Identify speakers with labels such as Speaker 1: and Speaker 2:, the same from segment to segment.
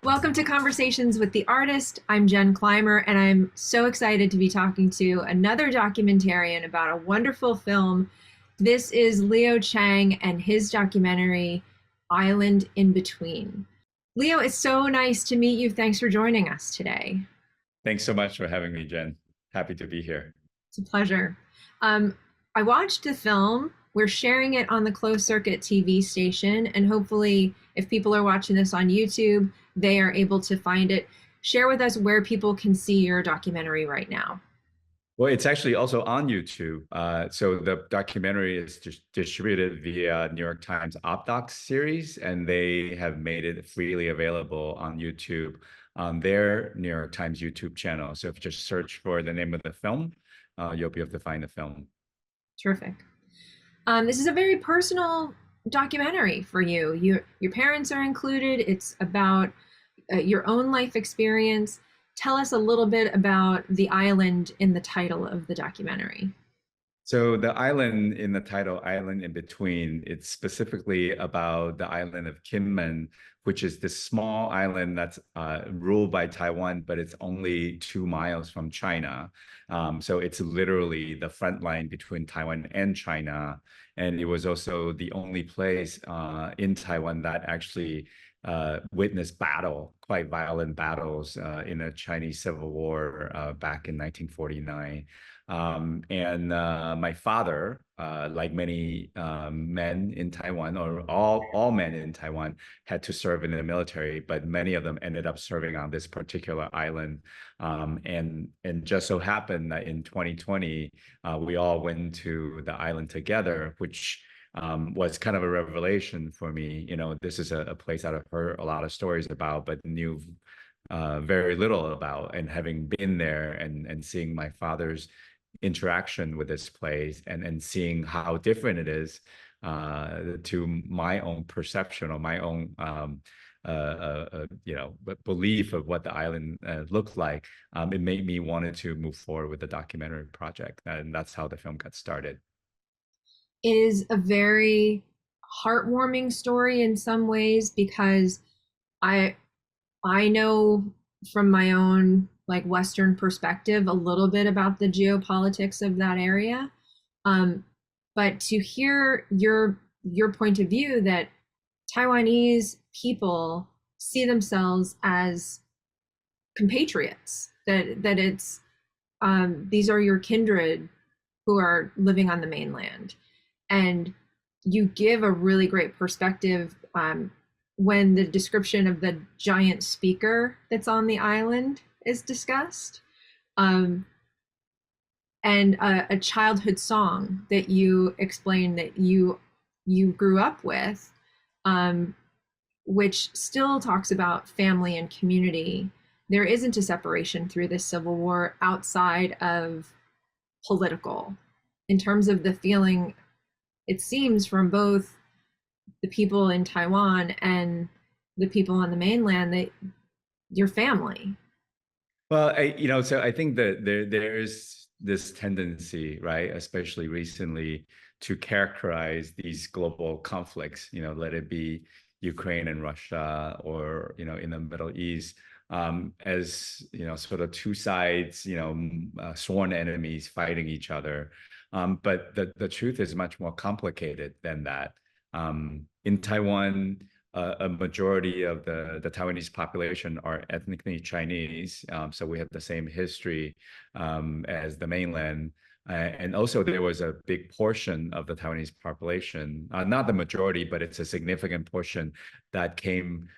Speaker 1: Welcome to Conversations with the Artist. I'm Jen Clymer, and I'm so excited to be talking to another documentarian about a wonderful film. This is Leo Chiang and his documentary, Island in Between. Leo, it's so nice to meet you. Thanks for joining us today.
Speaker 2: Thanks so much for having me, Jen. Happy to be here.
Speaker 1: It's a pleasure. Um, I watched the film. We're sharing it on the closed circuit TV station, and hopefully, if people are watching this on YouTube, they are able to find it. Share with us where people can see your documentary right now.
Speaker 2: Well, it's actually also on YouTube. So the documentary is distributed via New York Times OpDoc series, and they have made it freely available on YouTube on their New York Times YouTube channel. So if you just search for the name of the film, you'll be able to find the film.
Speaker 1: Terrific. This is a very personal documentary for you. Your parents are included. It's about your own life experience. Tell us a little bit about the island in the title of the documentary.
Speaker 2: So the island in the title, Island in Between, it's specifically about the island of Kinmen, which is this small island that's ruled by Taiwan, but it's only 2 miles from China. So it's literally the front line between Taiwan and China. And it was also the only place in Taiwan that actually witnessed quite violent battles in a Chinese Civil War back in 1949. And my father, like many men in Taiwan, or all men in Taiwan, had to serve in the military, but many of them ended up serving on this particular island. And just so happened that in 2020, we all went to the island together, which was kind of a revelation for me. You know, this is a place that I've heard a lot of stories about, but knew very little about. And having been there and seeing my father's interaction with this place and seeing how different it is to my own perception or my own belief of what the island looked like, it made me wanted to move forward with the documentary project, and that's how the film got started.
Speaker 1: It is a very heartwarming story in some ways because I I know from my own like Western perspective a little bit about the geopolitics of that area. Um, but to hear your point of view that Taiwanese people see themselves as compatriots, that it's these are your kindred who are living on the mainland, and you give a really great perspective when the description of the giant speaker that's on the island is discussed, um, and a childhood song that you explain that you grew up with, um, which still talks about family and community. There isn't a separation through this civil war outside of political, in terms of the feeling, it seems, from both the people in Taiwan and the people on the mainland, that your family.
Speaker 2: Well, so I think that there is this tendency, right, especially recently, to characterize these global conflicts, let it be Ukraine and Russia, or, in the Middle East, as, sort of two sides, sworn enemies fighting each other. But the truth is much more complicated than that. In Taiwan, a majority of the Taiwanese population are ethnically Chinese. So we have the same history as the mainland. And also there was a big portion of the Taiwanese population, not the majority, but it's a significant portion that came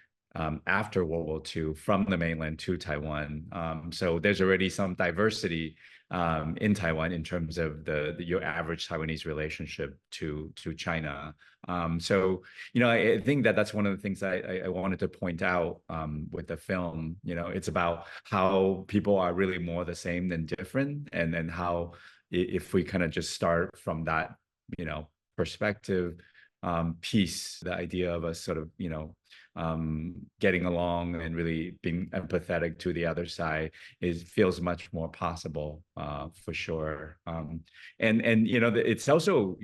Speaker 2: after World War II from the mainland to Taiwan. So there's already some diversity in Taiwan in terms of your average Taiwanese relationship to China. So, I think that's one of the things I wanted to point out with the film. It's about how people are really more the same than different, and how if we kind of just start from that, perspective, piece, the idea of us sort of, getting along and really being empathetic to the other side feels much more possible, for sure. And it's also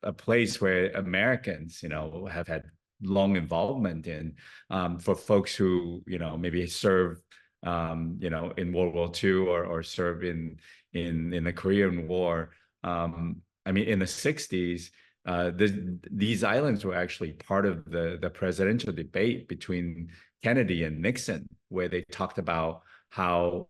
Speaker 2: a place where Americans, have had long involvement in. For folks who, maybe serve, in World War II, or serve in the Korean War. I mean, in the 60s, these islands were actually part of the presidential debate between Kennedy and Nixon, where they talked about how,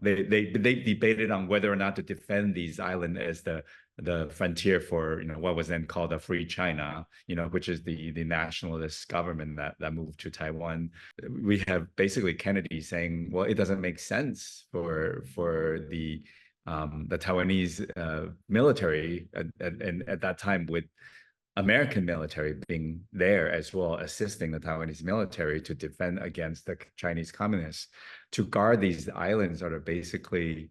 Speaker 2: they debated on whether or not to defend these islands as the frontier for, what was then called a free China, which is the nationalist government that moved to Taiwan. We have basically Kennedy saying, well, it doesn't make sense for the Taiwanese military at that time, with American military being there as well, assisting the Taiwanese military to defend against the Chinese communists, to guard these islands that are basically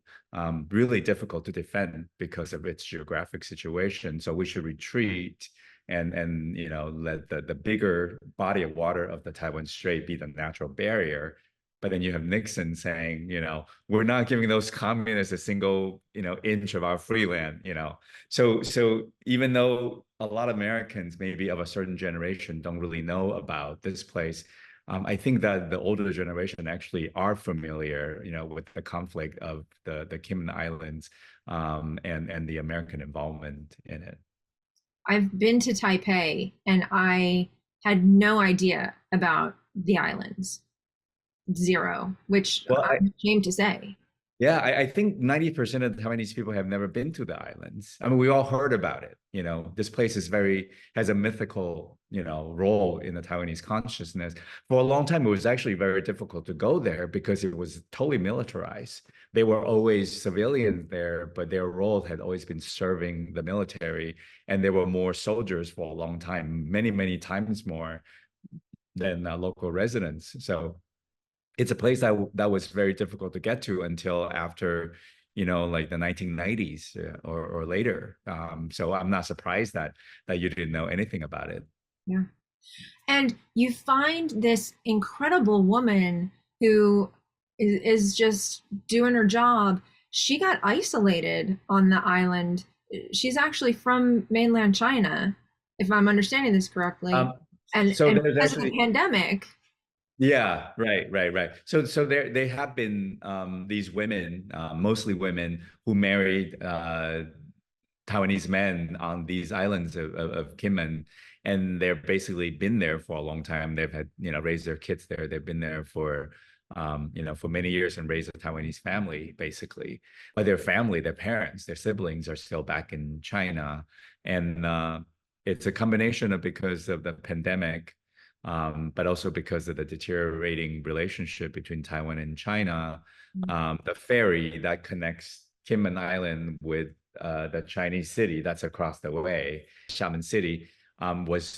Speaker 2: really difficult to defend because of its geographic situation. So we should retreat and let the bigger body of water of the Taiwan Strait be the natural barrier. But then you have Nixon saying, we're not giving those communists a single, inch of our free land, So even though a lot of Americans, maybe of a certain generation, don't really know about this place, I think that the older generation actually are familiar, with the conflict of the Cayman Islands, and the American involvement in it.
Speaker 1: I've been to Taipei and I had no idea about the islands. Zero, which
Speaker 2: Well,
Speaker 1: I'm ashamed to say.
Speaker 2: Yeah, I think 90% of the Taiwanese people have never been to the islands. I mean, we all heard about it. This place has a mythical, role in the Taiwanese consciousness. For a long time, it was actually very difficult to go there because it was totally militarized. They were always civilians there, but their role had always been serving the military. And there were more soldiers for a long time, many, many times more than local residents. So it's a place that was very difficult to get to until after, like the 1990s, or later. So I'm not surprised that you didn't know anything about it.
Speaker 1: Yeah. And you find this incredible woman who is just doing her job. She got isolated on the island. She's actually from mainland China, if I'm understanding this correctly.
Speaker 2: Um, so
Speaker 1: And
Speaker 2: there's
Speaker 1: because of the
Speaker 2: actually,
Speaker 1: pandemic.
Speaker 2: yeah, right. So they have been, these women, mostly women, who married Taiwanese men on these islands of Kinmen, and they've basically been there for a long time. They've had, raised their kids there. They've been there for many years, and raised a Taiwanese family, basically. But their family, their parents, their siblings are still back in China. And it's a combination of, because of the pandemic, but also because of the deteriorating relationship between Taiwan and China. The ferry that connects Kinmen Island with the Chinese city that's across the way, Xiamen City, was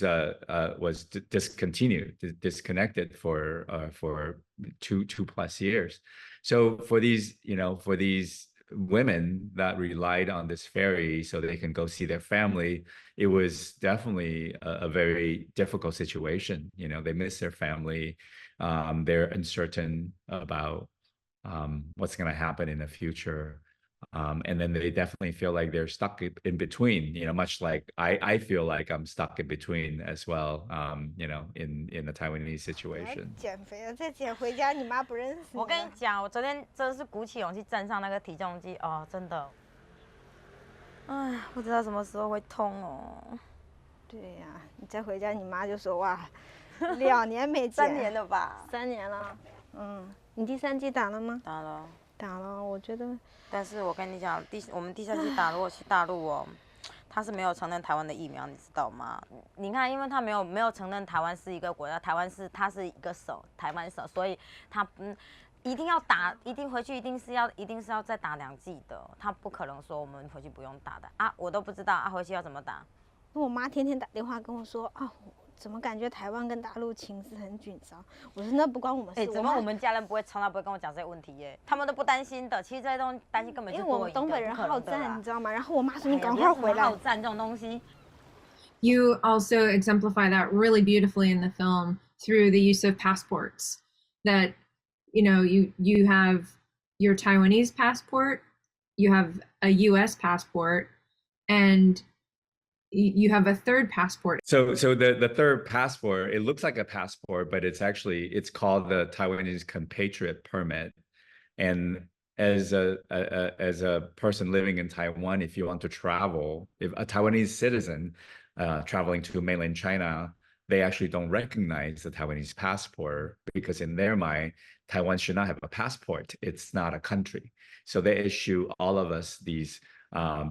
Speaker 2: disconnected for two plus years. So for these women that relied on this ferry so they can go see their family, it was definitely a very difficult situation. They miss their family. They're uncertain about what's going to happen in the future. And then they definitely feel like they're stuck in between, much like I feel like I'm stuck in between as well, in the Taiwanese
Speaker 3: 你还
Speaker 2: situation.
Speaker 3: 减肥了，再减回家，你妈不认识你。
Speaker 4: 我跟你讲，我昨天真的是鼓起勇气站上那个体重机哦，真的，哎，不知道什么时候会痛哦。
Speaker 3: 对呀、你再回家，你妈就说哇，2年没减
Speaker 4: 3年了吧
Speaker 3: ？3年了。你第3剂打了吗？
Speaker 4: 打了，
Speaker 3: 打了，我觉得。
Speaker 4: 但是我跟你讲，我们第3剂打，如果去大陆哦，他是没有承认台湾的疫苗，你知道吗？你看，因为他没有承认台湾是一个国家，它是一个省，台湾省，所以他一定要打，一定回去一定是要再打2剂的，他不可能说我们回去不用打的啊，我都不知道啊，回去要怎么打？
Speaker 3: 我妈天天打电话跟我说啊，怎么感觉台湾跟大陆情势很紧张？我说那不关我们事。
Speaker 4: 怎么我们家人从来不会跟我讲这些问题耶？他们都不担心的。其实这些东西担心根本就
Speaker 3: 因为我们东北人好战，你知道吗？然后我妈说你赶快回来。
Speaker 4: 好战这种东西。
Speaker 1: You also exemplify that really beautifully in the film through the use of passports. That you have your Taiwanese passport, you have a U.S. passport, and you have a third passport.
Speaker 2: So the third passport, it looks like a passport, but it's called the Taiwanese compatriot permit. And as a person living in Taiwan, if you want to travel, if a Taiwanese citizen traveling to mainland China, they actually don't recognize the Taiwanese passport because in their mind, Taiwan should not have a passport. It's not a country. So they issue all of us these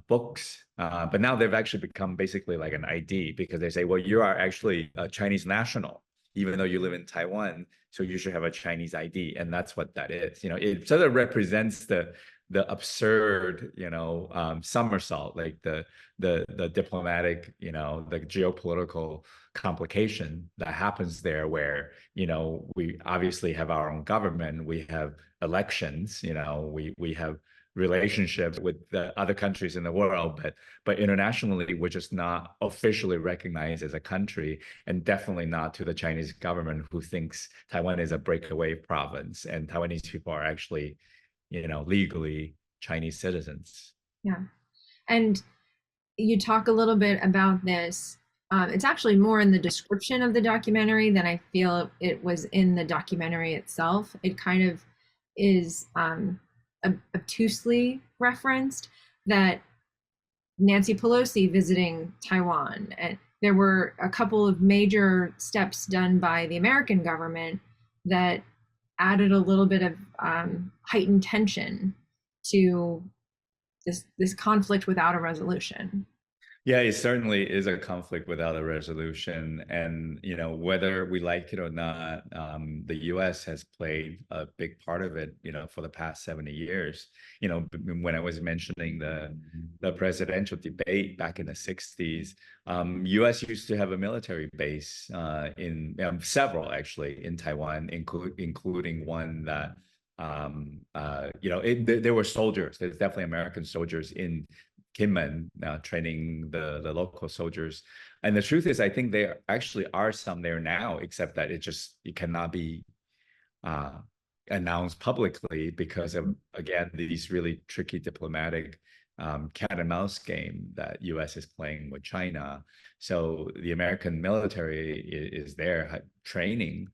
Speaker 2: books, but now they've actually become basically like an ID because they say, well, you are actually a Chinese national, even though you live in Taiwan, so you should have a Chinese ID, and that's what that is. It sort of represents the absurd, somersault, like the diplomatic, the geopolitical complication that happens there, where we obviously have our own government, we have elections, we have relationships with the other countries in the world, but internationally we're just not officially recognized as a country, and definitely not to the Chinese government, who thinks Taiwan is a breakaway province and Taiwanese people are actually legally Chinese citizens.
Speaker 1: Yeah. And you talk a little bit about this. It's actually more in the description of the documentary than I feel it was in the documentary itself. It kind of is obtusely referenced that Nancy Pelosi visiting Taiwan, and there were a couple of major steps done by the American government that added a little bit of heightened tension to this conflict without a resolution.
Speaker 2: Yeah, it certainly is a conflict without a resolution. And, whether we like it or not, the US has played a big part of it, for the past 70 years. When I was mentioning the presidential debate back in the 60s, US used to have a military base in several, actually, in Taiwan, including one that, there were soldiers. There's definitely American soldiers in Kinmen training the local soldiers. And the truth is, I think there actually are some there now, except that it cannot be announced publicly because of, again, these really tricky diplomatic cat and mouse game that US is playing with China. So the American military is there training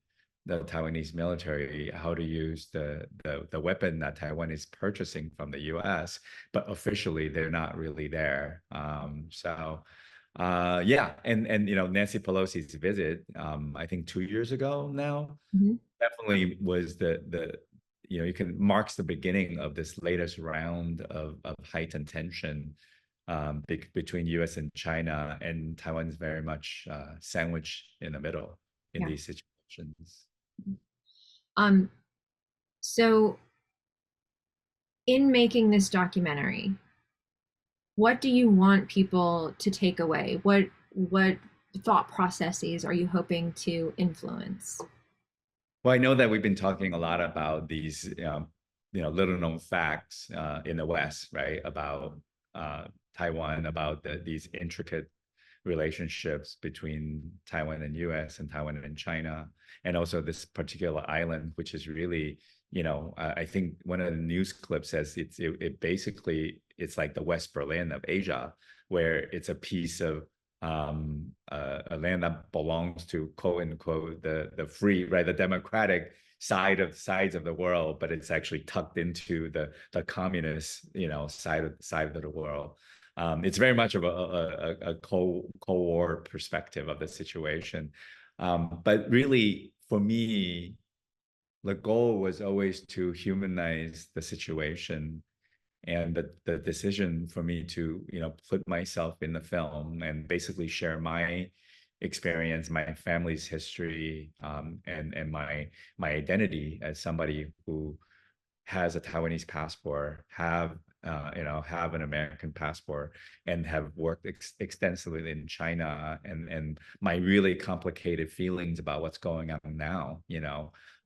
Speaker 2: the Taiwanese military how to use the weapon that Taiwan is purchasing from the US, but officially they're not really there. Yeah, and Nancy Pelosi's visit, I think 2 years ago now, definitely was you can marks the beginning of this latest round of heightened tension between US and China, and Taiwan's very much sandwiched in the middle in these situations.
Speaker 1: So in making this documentary, what do you want people to take away? What thought processes are you hoping to influence?
Speaker 2: Well, I know that we've been talking a lot about these, little known facts in the West, right? About Taiwan, about these intricate relationships between Taiwan and US and Taiwan and China, and also this particular island, which is really, I think one of the news clips says it basically, it's like the West Berlin of Asia, where it's a piece of a land that belongs to, quote unquote, the free, right, the democratic sides of the world, but it's actually tucked into the communist, side of the world. It's very much of a Cold War perspective of the situation. But really, for me, the goal was always to humanize the situation, and the decision for me to put myself in the film and basically share my experience, my family's history, and my identity as somebody who has a Taiwanese passport, have an American passport, and have worked extensively in China, and my really complicated feelings about what's going on now,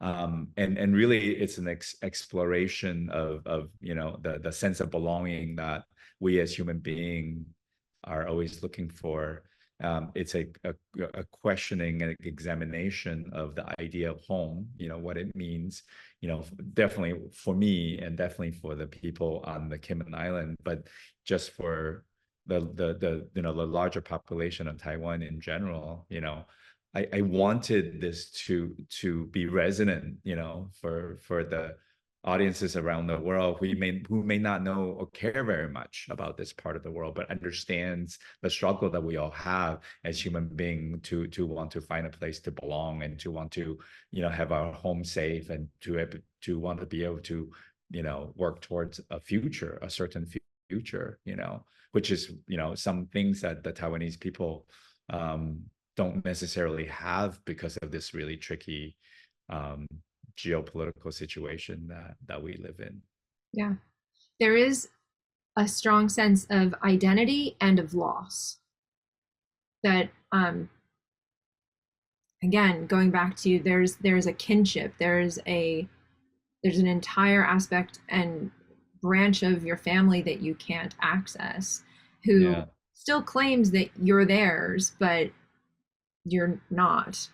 Speaker 2: and really it's an exploration of the sense of belonging that we as human beings are always looking for. It's a questioning and examination of the idea of home, what it means, definitely for me and definitely for the people on the Cayman Island, but just for the larger population of Taiwan in general, I wanted this to be resonant, for the audiences around the world who may not know or care very much about this part of the world, but understands the struggle that we all have as human beings to want to find a place to belong and to want to, have our home safe and to want to be able to, work towards a future, a certain future, which is, some things that the Taiwanese people don't necessarily have because of this really tricky um, geopolitical situation that we live in.
Speaker 1: Yeah. There is a strong sense of identity and of loss that again, going back to there's a kinship, there's an entire aspect and branch of your family that you can't access, who
Speaker 2: Yeah.
Speaker 1: still claims that you're theirs, but you're not.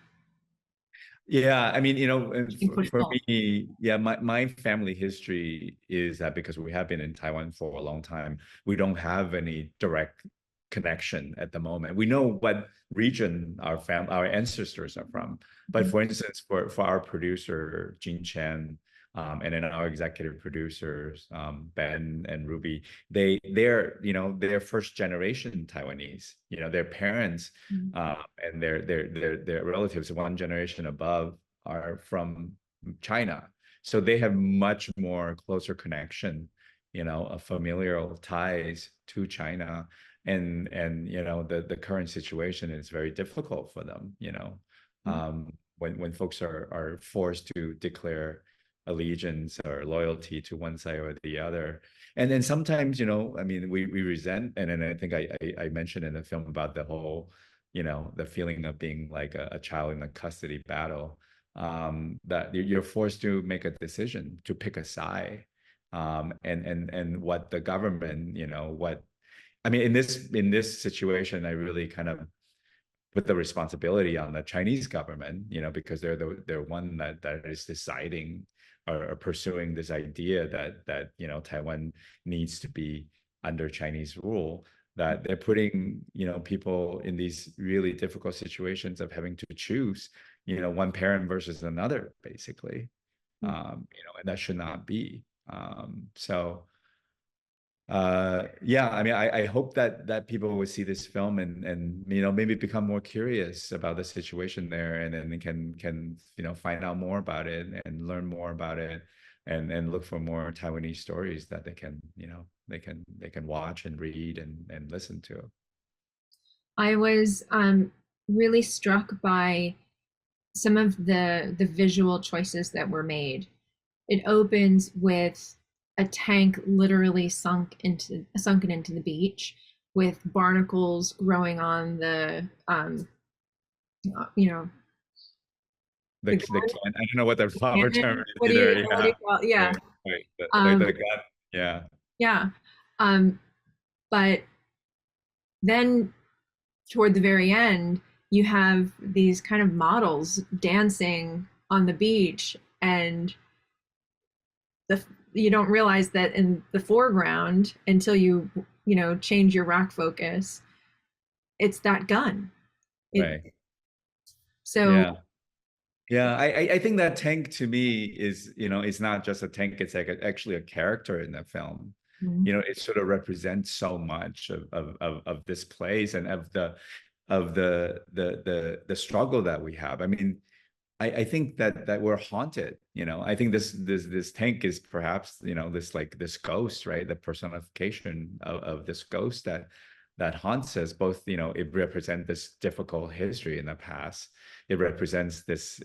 Speaker 2: Yeah, I mean, and
Speaker 1: You push
Speaker 2: for
Speaker 1: pull.
Speaker 2: me, yeah, my family history is that because we have been in Taiwan for a long time, we don't have any direct connection at the moment. We know what region our ancestors are from, but for instance, for our producer Chiang, and then our executive producers Ben and Ruby, they're first generation Taiwanese. Their parents and their relatives one generation above are from China, so they have much more closer connection, of familial ties to China, and the current situation is very difficult for them. When folks are forced to declare allegiance or loyalty to one side or the other. And then sometimes, I mean, we resent, and then I think I mentioned in the film about the whole, the feeling of being like a child in a custody battle, that you're forced to make a decision, to pick a side. And what the government, what I mean, in this situation, I really kind of put the responsibility on the Chinese government, because they're one that is deciding or pursuing this idea that Taiwan needs to be under Chinese rule. That they're putting people in these really difficult situations of having to choose one parent versus another, basically, and that should not be. So yeah, I mean, I hope that people will see this film and maybe become more curious about the situation there, and then they can find out more about it and learn more about it, and look for more Taiwanese stories that they can watch and read and listen to.
Speaker 1: I was really struck by some of the visual choices that were made. It opens with a tank literally sunken into the beach, with barnacles growing on the you know
Speaker 2: The can, I don't know what the proper term
Speaker 1: cannon.
Speaker 2: is either.
Speaker 1: What do
Speaker 2: Yeah,
Speaker 1: you call it? Yeah.
Speaker 2: right, right.
Speaker 1: um
Speaker 2: The gun. Yeah,
Speaker 1: yeah. But then toward the very end, you have these kind of models dancing on the beach, and you don't realize that in the foreground until you change your rack focus. It's that gun.
Speaker 2: right.
Speaker 1: So
Speaker 2: Yeah. Yeah, I think that tank to me is, it's not just a tank, it's like actually a character in the film. It sort of represents so much of this place and of the struggle that we have. I mean, I think that we're haunted. I think this tank is perhaps, this ghost, right? The personification of this ghost that haunts us. Both, it represents this difficult history in the past. It represents this,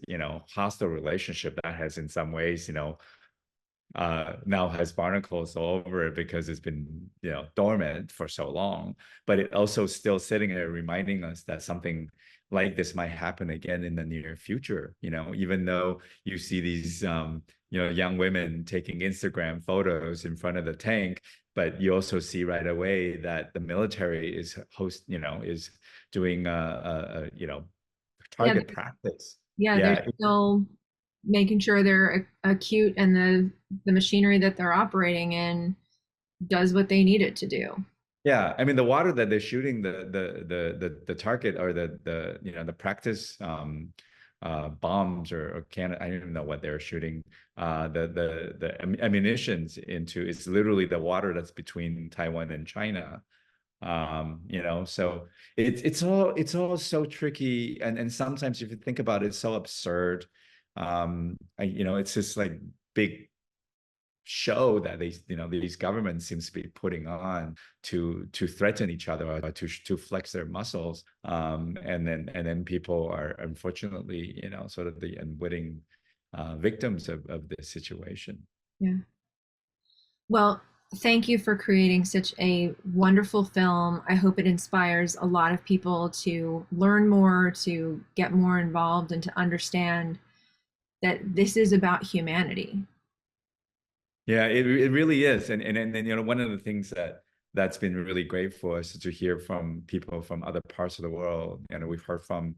Speaker 2: hostile relationship that has in some ways, now has barnacles all over it because it's been, dormant for so long. But it also still sitting there reminding us that something like this might happen again in the near future. Even though you see these, young women taking Instagram photos in front of the tank, but you also see right away that the military is is doing
Speaker 1: yeah,
Speaker 2: target practice.
Speaker 1: they're
Speaker 2: Yeah,
Speaker 1: still making sure they're acute, and the machinery that they're operating in does what they need it to do.
Speaker 2: Yeah, I mean the water that they're shooting the target or the you know the practice bombs or can I don't even know what they're shooting the ammunitions into is literally the water that's between Taiwan and China. You know, so it's all so tricky and sometimes if you think about it, it's so absurd. You know, it's just like big show that these governments seems to be putting on to threaten each other or to flex their muscles, and then people are unfortunately sort of the unwitting victims of this situation.
Speaker 1: Yeah. Well, thank you for creating such a wonderful film. I hope it inspires a lot of people to learn more, to get more involved, and to understand that this is about humanity.
Speaker 2: Yeah, it really is. And one of the things that's been really great for us is to hear from people from other parts of the world. We've heard from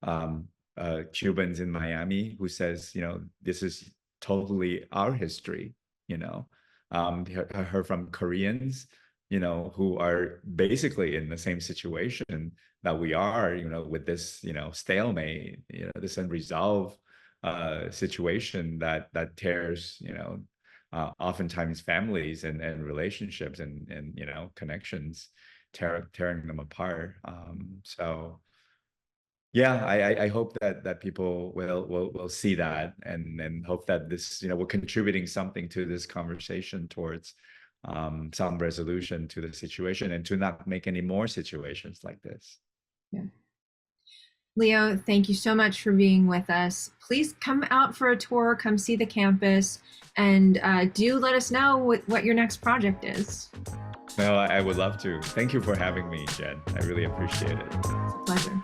Speaker 2: um, Cubans in Miami who says, this is totally our history, you know. I heard from Koreans, who are basically in the same situation that we are, with this, stalemate, this unresolved situation that tears, oftentimes families and relationships and connections, tearing them apart. So yeah, I hope that people will see that and hope that this we're contributing something to this conversation towards some resolution to the situation and to not make any more situations like this.
Speaker 1: Yeah. Leo, thank you so much for being with us. Please come out for a tour, come see the campus, and do let us know what your next project is.
Speaker 2: No, I would love to. Thank you for having me, Jen. I really appreciate it.
Speaker 1: It's a pleasure.